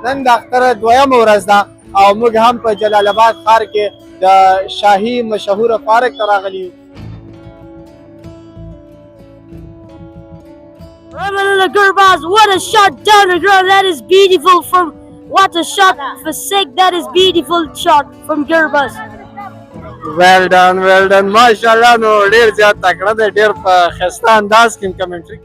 نن د اختر دویمه ورځ ده او موږ هم په جلال آباد ښار کې د شاهي مشهوره پارک ته راغلي یو. Ramallah Gurbaz, what a shot down the ground, that is beautiful from, what a shot for sake, that is beautiful shot from Gurbaz. ویل ډن ماشاءالله. نو ډېر زیات تکړه دی، ډېر په ښایسته انداز کې کمنټري.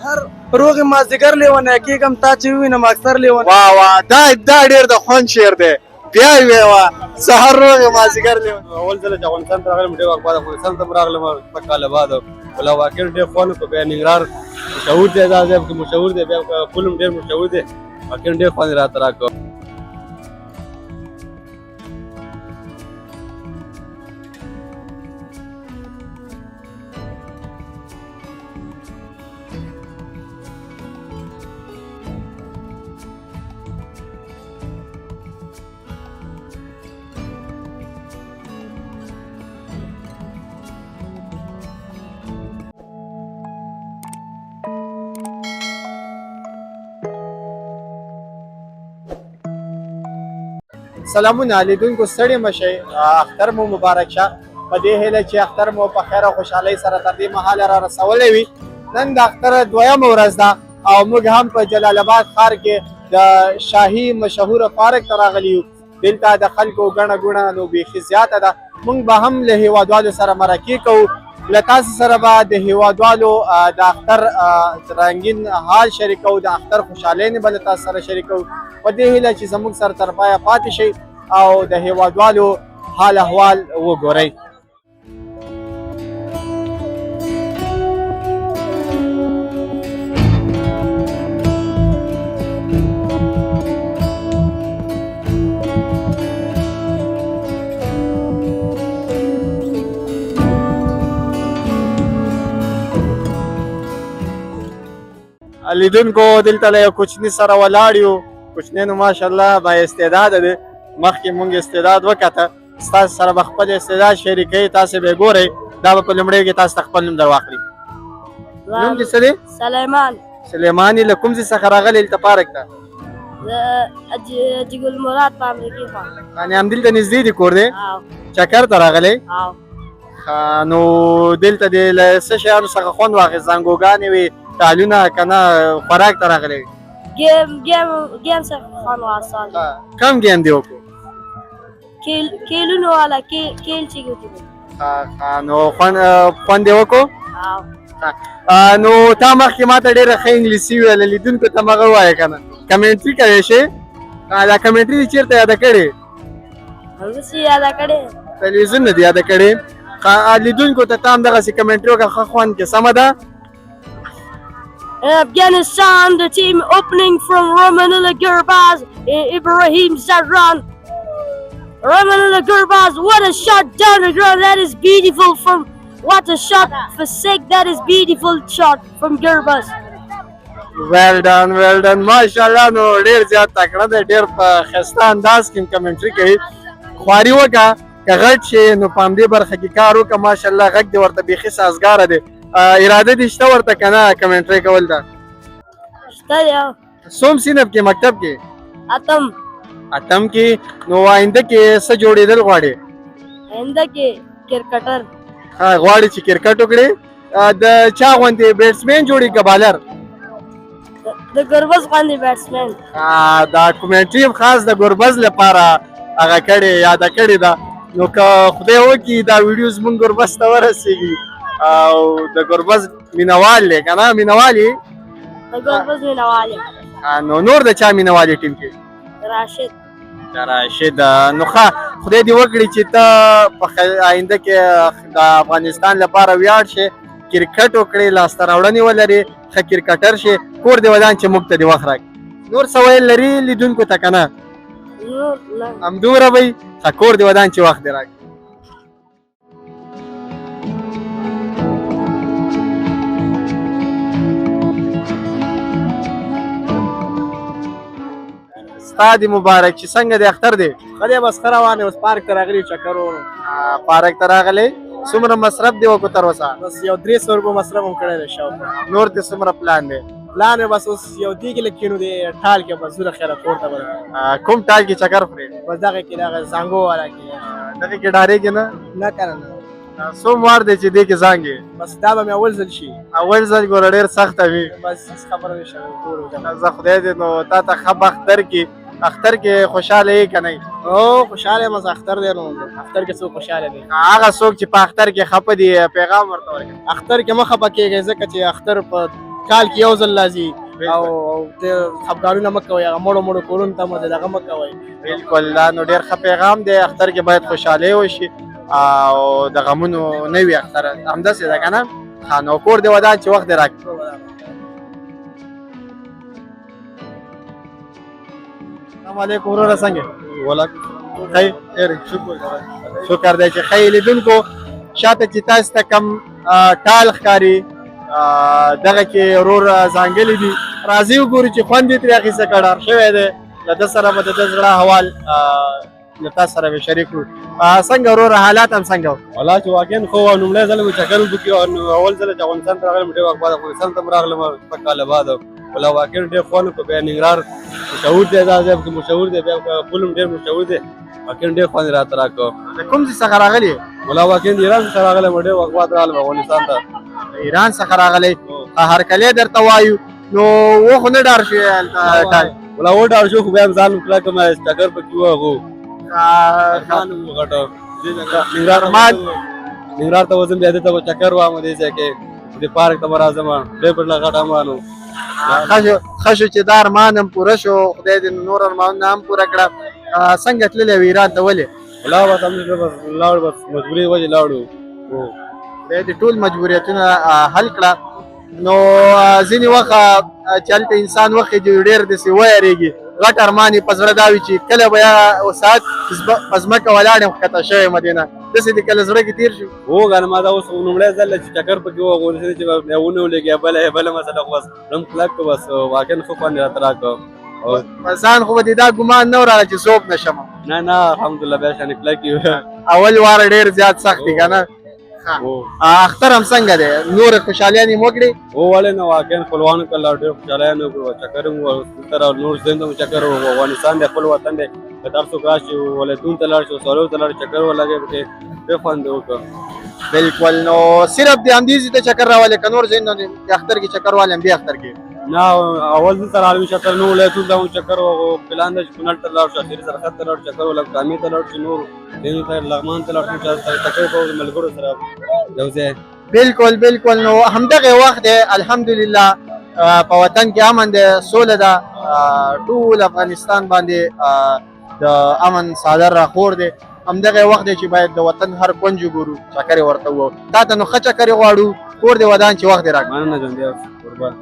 هر روغ مازدیګر لیونه کېږم تا چې ووینم اکثر لیونه. واه دا ډېر د خوند شعر دی. بیا یې ویوه سهار روغ مازدیګر لیونه. اول ځل چې افغانستان ته راغلم ډېر وخت بعد افغانستان ته م راغلم شپږ کاله بعد ولا واقعا ډېر خوند وکړو. بیا ننګرهار مشهور دی، دا ځای پکې مشهور دی، بیا پل هم ډېر مشهور دی. واقعا ډېر خوند یې راته راکړ. سلامونه لیدونکو، ستړي مه شئ، اختر مو مبارک شه. په دې هیله چې اختر مو په خیر او خوشحالۍ سره تر دې مهاله را رسولی وي. نن د اختر دویمه ورځ ده او موږ هم په جلال آباد ښار کې د شاهي مشهوره پارک ته راغلي یو. دلته د خلکو ګڼه ګوڼه نو بیخي زیاته ده. موږ به هم له هیوادوالو سره مرکې کوو، له تاسو سره به د هیوادوالو د اختر رنګین حال شریکوو، د اختر خوشحالۍ به له تاسو سره شریکوو. په دې هیله چې زموږ سره تر پایه پاتې شئ او د هیوادوالو حال احوال وګورئ. لیدونکو دلته له یو کوچني سره ولاړ یو. کوچنی نو ماشاءالله با استعداده دی. مخکې مونږ استعداد وکته، ستاسو سره به خپل استعداد شریکوي، تاسې به یې ګورئ. دا به په لومړۍ کې تاسو ته خپل نوم در واخلي. نوم دې څه دی؟ سلیمان یې. له کوم ځای څخه راغلی دلته پارک ته؟ حاجي ګل مراد په امریکې خوا. یعنې همدلته نږدې دی کور دی؟ چکر ته راغلی؟ نو دلته دې له څه شیانو څخه خوند واخیست؟ زنګوګانې وې، ټالونه که نه خوراک ته راغلی؟ گیم څخه خوند واخیست. کم گیم دی وکړو؟ کیلونو والا کیل چې ګټو. نو خوند یې وکړو؟ نو تا مخکې ما ته ډېره ښه انګلیسي وویله، لیدونکو ته مغه ووایه که نه. کمنټري کولی شې؟ دا کمنټري دې چېرته یاده کړې؟ همداسې یاده کړې. تلویزیون نه دې یاده کړې؟ لیدونکو ته ته همدغسې کمنټري وکړه، ښه خوند کې. سمه ده؟ Afghanistan, the team opening from Ramallah Gurbaz, Ibrahim Zarran. Ramallah Gurbaz, what a shot down the ground, that is beautiful from, what a shot for sake, that is beautiful shot from Gurbaz. ویل ډن ماشاءالله. نو ډېر زیات تکړه دی، ډېر په ښایسته انداز کې کمنټري کوي. خواري وکړه، که غټ شي نو په همدې برخه کې کار وکړه. ماشاءالله غږ دې ورته بیخي سازګاره دی. اراده دې شته ورته که نه کمنټري کول ده؟ شته دی. څوم صنف کې مکتب کې؟ اتم کې. نو آینده کې څه جوړېدل غواړې؟ آینده کې کرکټر. غواړې چې کرکټ وکړې؟ د چا غوندې بیټسمین جوړې که بالر؟ د ګربز غوندې بیټسمین. دا کمنټري خاص د ګربز لپاره هغه کړې یاده کړې ده. نو که خدای وکړي دا ویډیو زموږ ګربز ته ورسېږي او د ګربز مینوال دی که نه؟ مینوال یې؟ د ګربز مینوال یم. نو نور د چا مینوال یې ټیم کې؟ راشد. نو ښه خدای دې وکړي چې ته په آینده کې د افغانستان لپاره ویاړ شې، کرکټ وکړې، لاسته راوړنې ولرې، ښه کرکټر شې، کور دې ودان چې موږ ته دې وخت راکړي. نور څه ویل لري لیدونکو ته که نه؟ همدومره به وي. ښه کور دې ودان چې وخت دې راکړي. ستا دې مبارک چې څنګه دې اختر دی؟ ښه دی بس ښه روان یې. اوس پارک ته راغلي چکر پارک ته راغلی څومره مصرف دی وکړو تر اوسه؟ بس یو 300 روپۍ مصرف هم کړی دی شاوخوا. نور دې څومره پلان دی؟ پلان یې بس اوس یو دې کې لږ کینو دی ټال کې بس زوره خیره کور ته به کوم ټال کې چکر خورې؟ بس دغه کې دغه زانګو والا کې دغه کې ډارېږې نه؟ نه که نه سوموار دی چې دې کې زانګې؟ بس دا به مې اول ځل شي. اول ځل ګوره ډېر سخته وي. بس هېڅ خبره نشته ګورو. زه خدای دې نو تا ته ښه بختر کې اختر کې خوشحاله یې که نه؟ او خوشحاله یم زه اختر دی نو اختر کې څوک خوشحاله دی؟ هغه څوک چې په اختر کې خفه دي پیغام ورته ورکړه. اختر کې مه خفه کېږئ ځکه چې اختر په کال کې یو ځل راځي او خفګانونه مه کوئ هغه مړو مړو کورونو ته مه دغه مه کوئ. بالکل دا نو ډېر ښه پیغام دی. اختر کې باید خوشحالي وشي او د غمونو نه وي اختر. همداسې ده که نه؟ ښه نو کور دې ودان چې وخت دې راکړي. السلام علیکم وروره څنګه یې؟ وعلیکم خیر شکر دی چې ښه لیدونکو شاته چې تاسو ته کم ټال ښکاري دغه کې ورور ځانګلي دي. راځئ وګورو چې خوند یې ترې اخیسته کړه شوی دی. له ده سره به د ده زړه حوال له تاسو سره به شریک کړو. څنګه وروره حالات هم څنګه وو؟ والله چې واقعا خو لومړی ځل مې چکر وکړ او اول ځل چې افغانستان ته راغلم ډېر وخت بعد افغانستان ته راغلم 2 کاله بعد. والله واقعا ډېر خوند وکړ. بیا ننګرهار مشهور دی دا ځای کې مشهور دی. بیا پل هم ډېر مشهور دی. واقعا ډېر خوند راته راکړ. د کوم ځای څخه راغلي؟ والله واقعا د ایران څخه راغلم ډېر وخت بعد راغلم افغانستان ته. ایران څخه راغلی هرکلی درته وایو نو و خو نه ډار شوې هلته؟ والله وډار شو خو بیا هم ځان کلک کړم چکر پکې و هغو ارمان مو وغټه. ننګرهار ته وځم بیا دلته به چکر وهم دې ځای کې دې پارک ته به راځم ډېر بډله غټ ارمان و. ښه شو چې دا ارمان هم پوره شو. خدای دې نور ارمانونه هم پوره کړه. څنګه تللی وې ایران ته ولې؟ والله بس همدې بس لاړو بس مجبوري وجې لاړو. خدای دې ټول مجبوریتونه حل کړه. نو ځینې وخت چې هلته انسان وخت یې ډېر داسې ویرېږي غټ ارمان یې په زړه دا وي چې کله به یا ساعت په ځمکه ولاړ یم ښکته شوی یم دې نه داسې دې کله زړه کې تېر شو؟ هو کنه ما دا اوس لومړی ځل چې چکر پکې وغورځېد چې بیا ونه ولګېږي بله مسله خو بس رم کلک کړو بس واقعا ښه خوند یې راته راکړ. په ځان خو به دې دا ګمان نه وراله چې ذوب نه شم؟ نه الحمدلله بیا شانې کلک یو. اول واره ډېر زیات سخت دی که نه؟ اختر هم څنګه دی؟ نور خوشحالیانې مو وکړې؟ هو ولې نه واقعا خپلوانو ته لا ډېر خوشحالیانې وکړو چکر هم دلته نور ځایونو ته مو چکر و. افغانستان دی خپل وطن دی که هر څوک راشي ولایتونو ته لاړ شي سالو ته لاړ چکر ولګوي پکې ډېر خوند یې وکړ. بالکل نو صرف د همدې ځای ته چکر راولې که نور ځایونه د اختر کې چکر والیم دې اختر کې؟ نه اول دلته راغلم چکر نو ولایتونو ته مو چکر و. پلان دی چې کونړ ته لاړ شو اخري سرحد ته لاړ چکر ولګ کامې ته لاړ شو نور ځایونو ته لغمان ته لاړ شو چکر کوو د ملګرو سره یو ځای. بالکل نو همدغه وخت دی الحمدلله په وطن کې امن دی سوله ده. ټول افغانستان باندې د امن څادر راخور دی. همدغه وخت دی چې باید د وطن هر کونج وګورو چکر یې ورته ووایو. تا ته نو ښه چکر یې غواړو کور دې ودان چې وخت دې راکړه. مننه ژوندی قربان.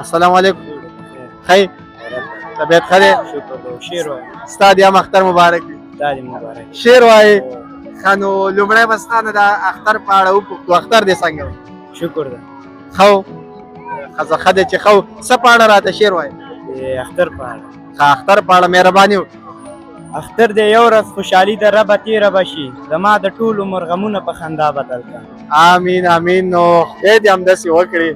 السلام علیکم خیر طبیعت ښه دی؟ شعر وایي ستا د هم اختر مبارک وي. دا دې مبارک. شعر وایي ښه نو لومړی به ستا نه د اختر په اړه وپوښتو اختر دې څنګه دی؟ شکر ده. ښه و ښځه ښه دی چې ښه و. څه په اړه راته شعر وایي؟ اختر په اړه. ښه اختر په اړه مهرباني وکړه. اختر دې یو ورځ خوشحالي د ربه تېره به شي زما د ټول عمر غمونه په خندا بدل کړه. امین نو خدای دې همداسې وکړي.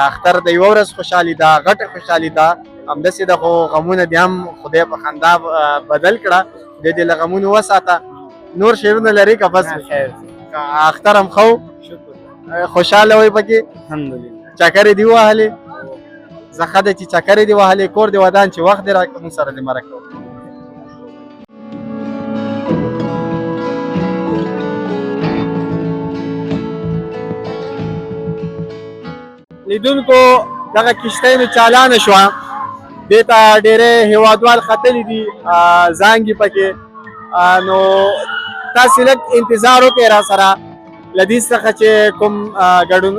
اختر د یوه ورځ خوشحالي ده غټه خوشحالي ده همداسې د خو غمونه دې هم خدای په خندا بدل کړه. خدای دې له غمونو وساته. نور شعرونه لري که بس؟ خیر اختر هم ښه و خوشحاله وئ پکې؟ الحمدلله. چکرې دې ووهلې؟ زه ښه ده چې چکرې دې وهلې کور دې ودان چې وخت دې راکړه موږ سره دې مرکه وکړه. لیدونکو دغه کښتۍ مې چالانه شوه دې ته ډېری هېوادوال ختلي دي زانګې پکې. نو تاسې لږ انتظار وکړئ را سره له دې څخه چې کوم ګډون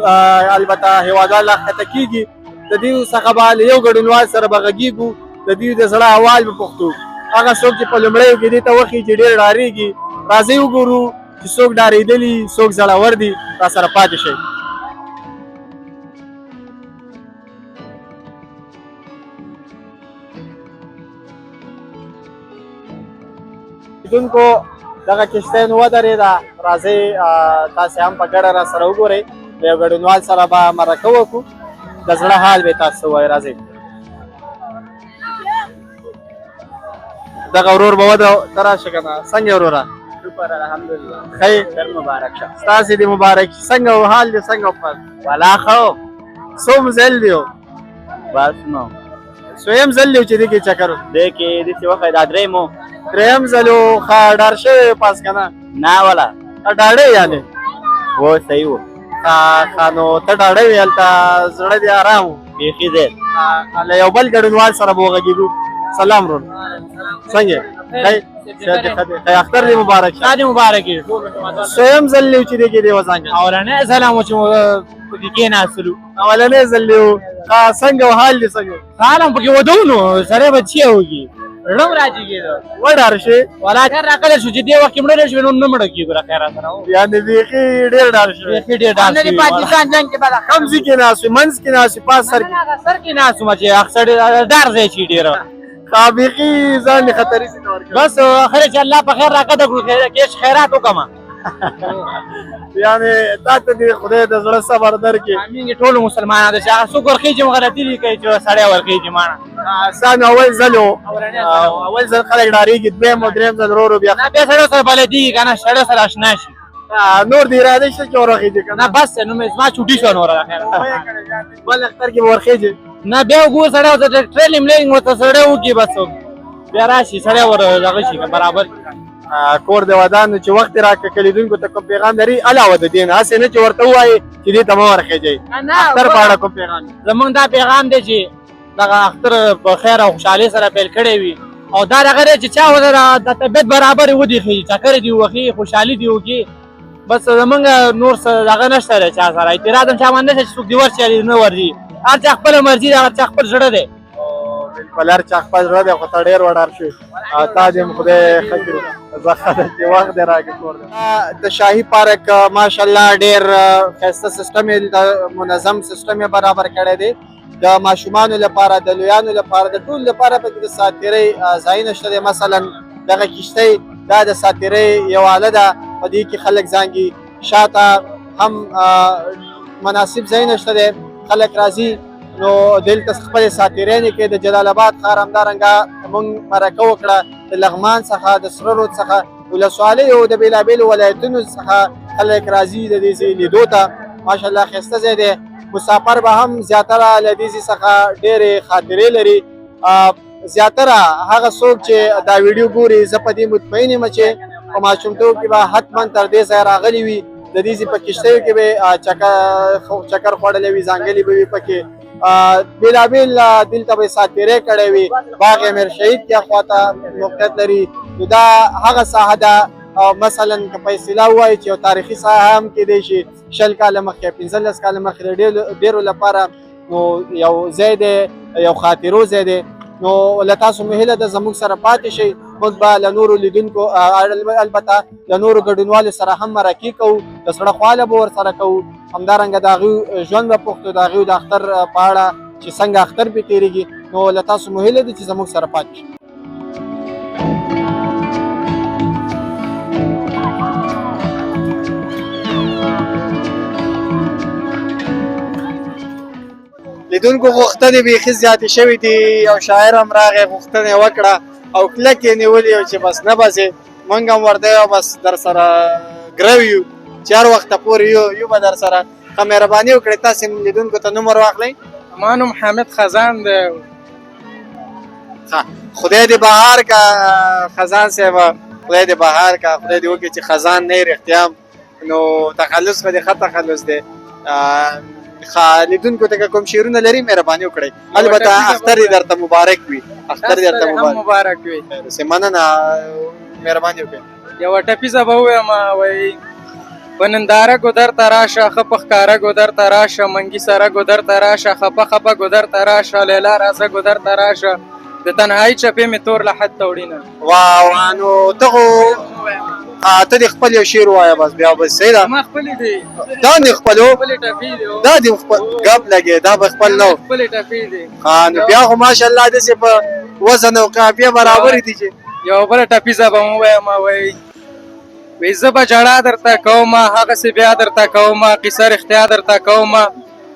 البته هېوادوال راښکته کېږي د دې څخه به له یو ګډونوال سره به غږېږو د دوی د زړه احوال به پوښتو. هغه څوک چې په لومړیو کې دې ته وښيي چې ډېر ډارېږي راځئ وګورو چې څوک ډارېدلي څوک زړور دي. را سره پاتې شئ. لیدونکو دغه کښتۍ نو ودرېده. راځئ تاسې هم په ګډه را سره وګورئ. د یو ګډونوال سره به مرکه وکړو، د زړه حال به یې تاسو ووایي. راځئ دغه ورور به ودرو. ته راشه که نه. څنګه وروره؟ شکر الحمدلله. ښه در مبارک شه. ستاسې دې مبارک شي. څنګه حال دې څنګه وپل؟ والا خو څوم ځل دی و؟ بس نو څویم ځل دی چې دې کې چکر و؟ دې کې داسې وخت دا درې مو درېیم ځل و. ښه ډار شوی پاس که نه؟ نه والا ډاډه یعنې و صحیح و ښه نو ته ډاډه وې هلته زړه دې ارام و. بیخي دی. له یو بل ګډونوال سره به وغږېږو. سلام ورور، څنګه ښه ښه اختر دې مبارک شه. شادي مبارک وي. څویم ځل دی چې دې کې دې وځانګړ؟ اولنی ځل مو چې پکې کېناستلو. اولنی ځل دی و. ښه څنګه و حال دې څنګه؟ حال هم پکې ودو نو سړی به چی وکړي، ړم راجېږېده. وډار شې؟ والا خیر راکلی شو چې دې وخت کې مړه شوې نو نه مړه کېږو را خیر سره. یعنې بیخي ډېر ډار شوی. بیخي ډېر ډار شوي. پاکستان جنګ کې به کوم ځای کې ناست وې؟ منځ کې ناست وې؟ پاس سر کې؟ سر کې ناست وم چې اکثر ډار ځای شي ډېره. ښه بیخي ځان دې خطري سي ته ورکړی. بس اخر چې الله په خیر راکده کړو، کېش خیرات وکړم. یعنې تا ته دې خدای د زړه صبر درکړي. امین ټولو مسلمانانو ته چې هغه څوک ورخېږي هم غلطي دي کوي چې سړی ورخېږي ماڼه. ستا نو اول ځل و. اول ځل خلک ډارېږي، دویم او درېیم ځل ورو ورو بیا نه بیا سړی سره بلدېږي که نه، سړی سره اشنا شي. نور دې اراده شته چې ورخېږي که نه بس نو مې زما چوټي شوه نوره خیر. بل اختر کې به ورخېږي. نه بیا وګورو سړی ورته ټرېلینګ ملینګ ورته سړی وکړي بس بیا راشي سړی ور دغه شي که برابر. کور د ودانو چې وخت راکړه کلیدونکو ته کوم پیغام لري علاوه د دې نه؟ هسې نه چې ورته ووایي چې دې ته مه ورخېږئ. اختر په اړه کوم پیغام؟ زمونږ دا پیغام دی چې دغه اختر په خیر او خوشحالۍ سره پیل کړی وي او دا دغه دی چې چا ورته د طبیعت برابر ودې خېږي، چکرې دې وخي، خوشحالي دې وکړي. بس زمونږ نور څه دغه نشته دی چا سره، اعتراض هم چا باندې نشته چې څوک دې ورشي نه ورځي. هر چا خپله مرضي ده، هر چا خپل زړه دی. بالکل هر چا خپل زړه دی، خو ته ډېر وډار شوې. تا دې هم خدای ښه کړي. زه ښه ده چې وخت دې راکړې کور دی. د شاهي پارک ماشاءالله ډېر ښایسته سیسټم یې منظم سیسټم یې برابر کړی دی. د ماشومانو لپاره، د لویانو لپاره، د ټولو لپاره پکې د ساتیرۍ ځایونه شته دی. مثلا دغه کښتۍ دا د ساتیرۍ یو آله ده، په دې کې خلک زانګي. شاته هم مناسب ځایونه شته دی، خلک راځي نو دلته خپلې ساتیرۍ کوي. د جلال آباد ښار همدارنګه موږ مرکه وکړه د لغمان څخه، د سره رود څخه، ولسوالیو د بېلابېلو ولایتونو څخه خلک راځي د دې ځای لیدو ته. ماشاءالله ښایسته ځای دی. مسافر به هم زیاتره له دې ځای څخه ډېرې خاطرې لري. زیاتره هغه څوک چې دا ویډیو ګوري، زه په دې مطمئن یم چې په ماشومتوب کې به حتما تر دې ځایه راغلي وي. د دې ځای په کښتیو کې به چکر خوړلی وي، ځانګلي به وي پکې. بېلابېل دلته به یې ساتیرۍ کړی وي. باغ امیر شهید کې خواته موقعیت لري. نو دا هغه ساحه ده مثلا که په اصطلاح ووایو چې یو تاریخي ساحه هم کېدی شي 20 کاله مخکې، 15 کاله مخکې د ډېرو لپاره نو یو ځای دی، یو خاطرو ځای دی. نو له تاسو مې هیله ده زموږ سره پاتې شئ. موږ به له نورو لیدونکو البته له نورو ګډونوالو سره هم مرکې کوو، د زړه خواله به ورسره کوو. همدارنګه د هغوی ژوند به پوښتو، د هغوی د اختر په اړه چې څنګه اختر پرې تېرېږي. نو له تاسو مې هیله ده چې زموږ سره پاتې شئ. لیدونکو غوښتنې بیخي زیاتې شوې دي. یو شاعر هم راغی غوښتنه یې وکړه او کلک یې نیولې وه چې بس نه بسې. موږ هم ورته یو بس در سره ګرو یو چې هر وخته پورې یو به در سره. ښه مهرباني وکړئ تاسې لیدونکو ته نوم ور واخلئ. ما نوم حامد خزان دی. خدای دې بهار کا خزان صاحب، خدای دې بهار کا، خدای دې وکړي چې خزان نه رښتیا نو تخلص به دې ښه تخلص دی. لیدونکو ته که کوم شعرونه لري مهرباني وکړئ. البته اختر دې درته مبارک وي. اختر دې درته مبارک وي. مننه، مهرباني وکړئ. یوه ټپیزه به ووایم، وایي په ننداره ګودر ته راشه، ښه په ښکاره ګودر ته راشه، منګي سره ګودر ته راشه، خپه خپه ګودر ته راشه، لیلا راځه ګودر ته راشه، د تنهایي چپې مې تور لحد ته وړینه. واه نو ته خو ته دې خپل یو شعر ووایه بس بیا بس صحیح ده. ما خپلې دي. دا دې خپل و؟ خپلې ټپې دي. دا دې خپل ګپ لګې، دا به خپل نه و. خپلې ټپې دي. نو بیا خو ماشاءالله داسې په وزن او قافیه برابرې دي چې یوه بله ټپیزه به م ووایم، وایي وی زه به ژړا درته کومه هغسې بیا درته کومه قصه رښتیا درته کومه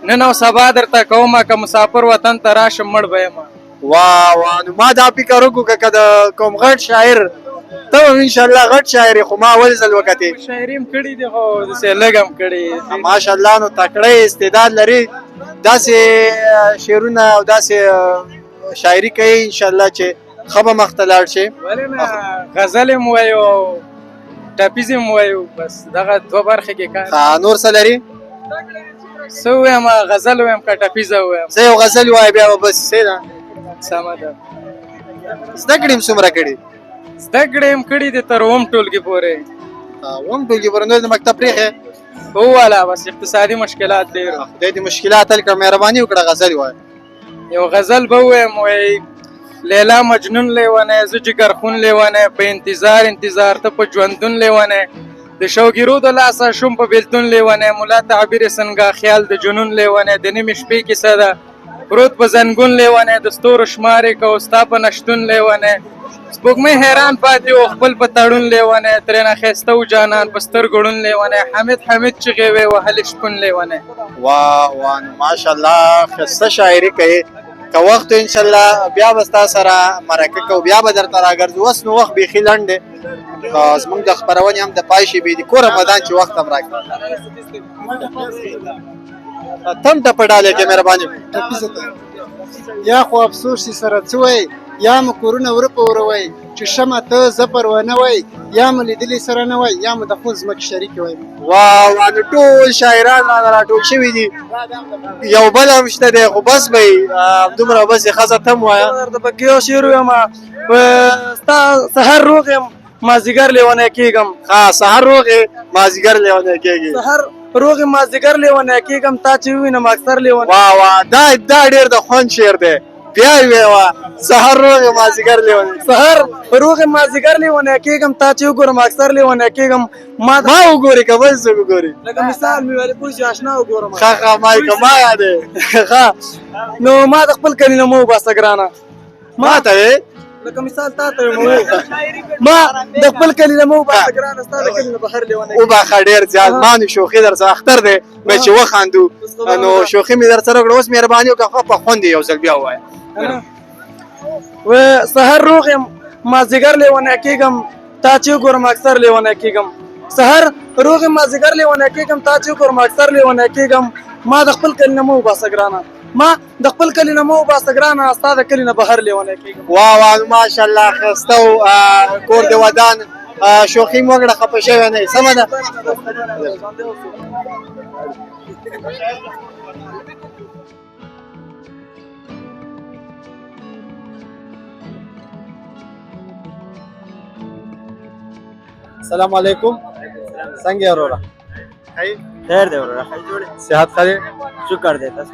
نن او سبا درته کومه که مسافر وطن ته راشم مړ به یمه واه نو ما دا فکر وکړو که د کوم غټ شاعر ته هم انشاءالله غټ شاعر یې، خو ما اول ځل وکتې. شاعري هم کړې دي خو داسې لږ هم کړې ماشاءالله نو تکړه استعداد لري، داسې شعرونه او داسې شاعري کوي انشاءالله چې ښه به مخته لاړ شي. ولې نه غزل هم وایو او ټپیز هم وایو، بس دغه دوه برخې کې کار. نور څه لري؟ څه ووایم غزل ووایم که ټپیزه ووایم؟ زه یو غزل ووایم بیا به بس څه ده. سمه ده. زده کړې هم څومره کړي؟ زده کړې هم کړي دي تر اووم ټولګي پورې. اووم ټولګي پورې نور د مکتب پرېښې؟ هو والا بس اقتصادي مشکلات ډېر وو. خدای دې مشکلات حل کړه، مهرباني وکړه غزل ووایه. یو غزل به ووایم وایي لیلا مجنون لیونی زه جګر خون لیونی په انتظار انتظار ته په ژوندون لیونی د شوګیرو د لاسه شوم په بیلتون لیونی ملا تعبیر سنګا خیال د جنون لیونی د نیمې شپې کیسه ده پروت په زنګون لیونی د ستورو شمارې که ستا په نشتون لیونی سپوږمۍ حیران پاتې و خپل په تړون لیونی ترېنه ښایسته و جانان په سترګو ړوند لیونی حمید حمید چغې وې وهلې شپون لیونی. واه واه نو ماشاءالله ښایسته شاعري کوي. که وخت انشاءالله بیا به ستا سره مرکه کوو، بیا به درته راګرځو. اوس نو وخت بیخي لنډ دی، زموږ د خپرونې هم د پای شېبې دي، کوره میدان چې وخت هم راکړي. تم ته په ډالۍ کې مهرباني یا خو افسوس چې سره څه وایي یا مو کورونه ورپه وروئ چې شمه ته زه پروانه وای یا مو لیدلي سره نه وای یا مو د خپل ځمکې شریک وای. واه واه نو ټول شاعران راټول شوي دي، یو بل هم شته دی خو بس به یې همدومره بس یې ښځه ته م وایه. درته پکې یو شعر ویم ستا سحر روغ یم مازدیګر لیونی کېږم. ښه سحر روغ یې مازدیګر لیونی کېږي. سحر روغ یم مازدیګر لیونی کېږم تا چې ووینم اکثر لیونی. واه واه دا ډېر د خوند شعر دی، بیا یې ویوه سحر روغ یې مازدیګر لیونی. سحر روغ یم مازدیګر لیونی کېږم تا چې وګورم اکثر لیونی کېږم. ما وګورې که بل څوک وګوري لکه مثال مې ویلې پوه شي اشنا وګورم. ښه ما یې که ما یادې ښه نو ما د خپل کلي نه مه وباسه ګرانه. ما ته وې لکه مثال تا ته ما د خپل کلي نه مه وباسه ګرانه ستا د کلي نه بهر لیونی. وبخښه ډېر زیات ما نو شوخي در سره اختر دی به چې وخاندو نو شوخي مې در سره وکړه. اوس مهرباني وکړه ښه په خوند یې یو ځل بیا ووایه. و سحر روغ یم مازدیګر لیونی کېږم تا چې وګورم اکثر لیونی کېږم. سحر روغ یم مازدیګر لیونی کېږم تا چې وګورم اکثر لیونی کېږم. ما د خپل کلي نه مه وباسه ګرانه ما د خپل کلي نه مه وباسه ګرانه ستا د کلي نه بهر لیونی کېږم. واه واه نو ماشاءالله ښایسته و کور دې ودان شوخي مې وکړه خفه شوی نه یې سمه ده. السلام علیکم څنګه یې وروره؟ خیر دی وروره صحت ښه دی؟ شکر دی تاسو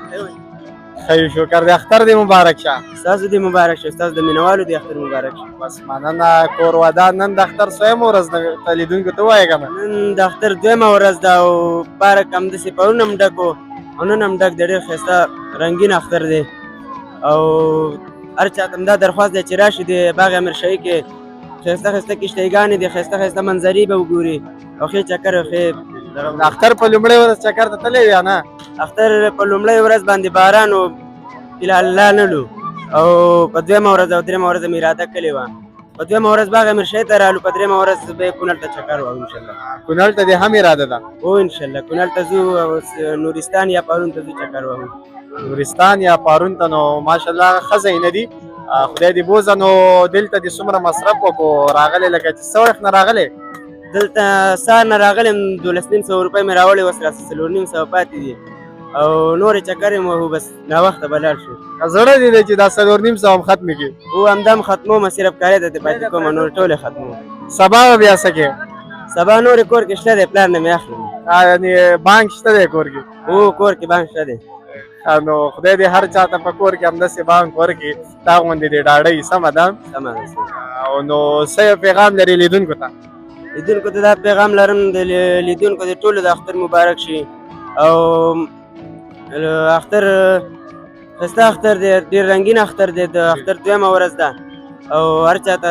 ښه شکر دی. اختر دې مبارک شه. ستاسو دې مبارک شه ستاسو د مینوالو دې اختر مبارک شه. بس مننه کور ودان. نن د اختر څویمه ورځ ده ته لیدونکو ته ووایه که نه؟ نن د اختر دویمه ورځ ده او پارک همداسې پرون هم ډک و او نن هم ډک دی. ډېر ښایسته رنګین اختر دی او هر چا ته همدا درخواست دی چې راشي د باغ امیرشاهي کې ښایسته ښایسته کښتیګانې دي ښایسته ښایسته منظرې به وګوري او ښې چکر او ښې د اختر په لومړۍ ورځ چکر ته تللی یا نه؟ اختر په لومړۍ ورځ باندې باران و فلحال لا نه لو او په دویمه ورځ او درېیمه ورځ مې اراده کړې وه. په دویمه ورځ باغ امیرشاهي ته رالو په درېیمه ورځ به کونړ ته چکر وهو انشاءالله. کونړ ته دې هم اراده ده؟ هو انشاءالله کونړ ته ځو او نورستان یا پارون ته ځو چکر وهو. نورستان یا پارون ته نو ماشاءالله ښه ځایونه دي. خدای دې بوزه. نو دلته دې څومره مصرف وکړو راغلی لکه چې څه وخت نه راغلی؟ دلته سهار نه راغلم 1200 روپۍ مې راوړې اوس راسه 450 پاتې دي او نورې چکر یې وهو بس ناوخته به لاړ شو. زړه دې دی چې دا 450 هم ختمې کړي؟ هو همدا هم ختمومه صرف کاري ته پاتې کومه نور ټولې ختموم. سبا به بیا څه کوې؟ سبا نورې کور کې شته دی پلار نه مې اخلم. یعنې بانک شته دی کور کې؟ هو کور کې بانک شته دی. نو خدای دې هر چا ته په کور کې همداسې بانک ورکړي تا غوندې دې ډاډۍ. سمه ده؟ سمه ده. او نو څه پیغام لري لیدونکو ته؟ لیدونکو ته دا پیغام لرم د لیدونکو د ټولو د اختر مبارک شي او اختر ښایسته اختر دی ډېر رنګین اختر دی. د اختر دویمه ورځ ده او هر چا ته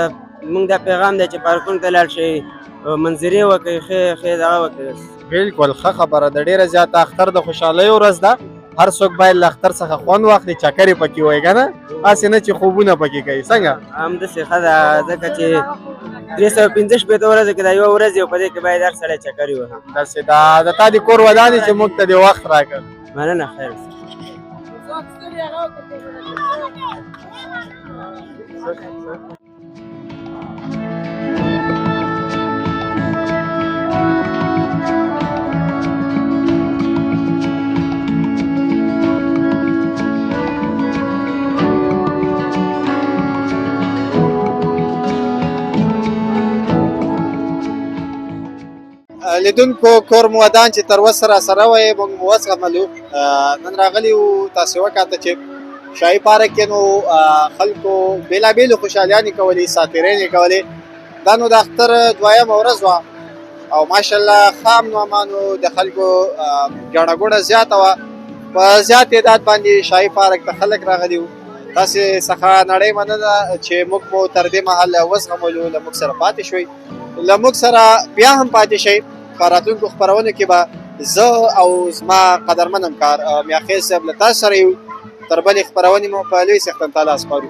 موږ دا پیغام دی چې پارکونو ته لاړ شئ منظرې وکړئ ښې دغه وکړئ. بالکل ښه خبره ده، ډېره زیاته اختر د خوشحالۍ ورځ ده، هر څوک باید له اختر څخه خوند واخلي، چکرې پکې وایي که نه، هسې نه چې خوبونه پکې کوي. څنګه همداسې ښه ده، ځکه چې 365 ورځو کې دا یوه ورځ یو په دې کې باید هر سړی چکرې وهي. داسې د تا دې کور ودانې چې موږ ته دې وخت راکړ. مننه، خیر. لیدونکو کور مو ودان چې تر اوسه راسره وئ، موږ مو وزغملو. نن راغلي وو، تاسې وکاته چې شاهي پارک کې نو خلکو بېلابېلې خوشحالیانې کولې، ساتېرۍ یې کولې. دا نو د اختر دویمه ورځ وه او ماشاءالله ښه امن و امان و، د خلکو ګڼه ګوڼه زیاته وه. په زیات تعداد باندې شاهي پارک ته خلک راغلي وو. تاسې څخه نړۍ مننه چې موږ مو تر دې مهاله وزغملو، له موږ سره پاتې شوئ. له موږ سره بیا هم پاتې شئ. په راتلونکو خپرونو کې به زه او زما قدرمن همکار میاخېل صاحب له تاسو سره یو. تر بلې خپرونې مو په لوی څښتن تعالی سپارو.